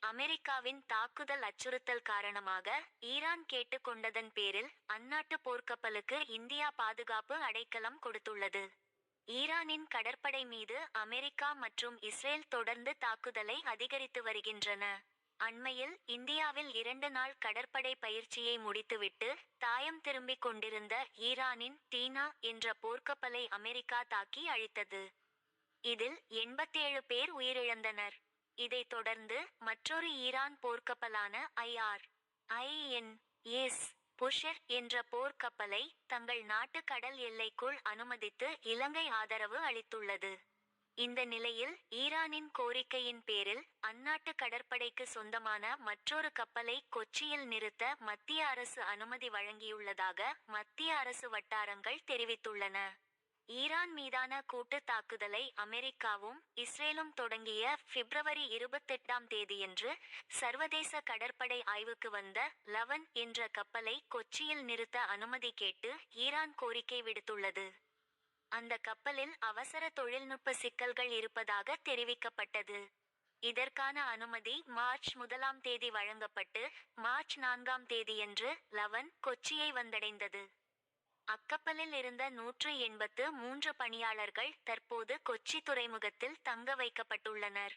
அமெரிக்காவின் தாக்குதல் அச்சுறுத்தல் காரணமாக ஈரான் கேட்டுக்கொண்டதன் பேரில் அந்நாட்டு போர்க்கப்பலுக்கு இந்தியா பாதுகாப்பு அடைக்கலம் கொடுத்துள்ளது. ஈரானின் கடற்படை மீது அமெரிக்கா மற்றும் இஸ்ரேல் தொடர்ந்து தாக்குதலை அதிகரித்து வருகின்றன. அண்மையில் இந்தியாவில் 2 நாள் கடற்படை பயிற்சியை முடித்துவிட்டு தாயம் திரும்பிக் கொண்டிருந்த ஈரானின் தீனா என்ற போர்க்கப்பலை அமெரிக்கா தாக்கி அழித்தது. இதில் 87 பேர் உயிரிழந்தனர். இதைத் தொடர்ந்து மற்றொரு ஈரான் போர்க்கப்பலான IR-INS புஷர் என்ற போர்க்கப்பலை தங்கள் நாட்டு கடல் எல்லைக்குள் அனுமதித்து இலங்கை ஆதரவு அளித்துள்ளது. இந்த நிலையில் ஈரானின் கோரிக்கையின் பேரில் அந்நாட்டு கடற்படைக்கு சொந்தமான மற்றொரு கப்பலை கொச்சியில் நிறுத்த மத்திய அரசு அனுமதி வழங்கியுள்ளதாக மத்திய அரசு வட்டாரங்கள் தெரிவித்துள்ளன. ஈரான் மீதான கூட்டு தாக்குதலை அமெரிக்காவும் இஸ்ரேலும் தொடங்கிய பிப்ரவரி 28ஆம் தேதியன்று சர்வதேச கடற்படை ஆய்வுக்கு வந்த லவன் என்ற கப்பலை கொச்சியில் நிறுத்த அனுமதி கேட்டு ஈரான் கோரிக்கை விடுத்துள்ளது. அந்த கப்பலில் அவசர தொழில்நுட்ப சிக்கல்கள் இருப்பதாக தெரிவிக்கப்பட்டது. இதற்கான அனுமதி மார்ச் 1ஆம் தேதி வழங்கப்பட்டு மார்ச் 4ஆம் தேதியன்று லவன் கொச்சியை வந்தடைந்தது. அக்கப்பலில் இருந்த 183 பணியாளர்கள் தற்போது கொச்சி துறைமுகத்தில் தங்க வைக்கப்பட்டுள்ளனர்.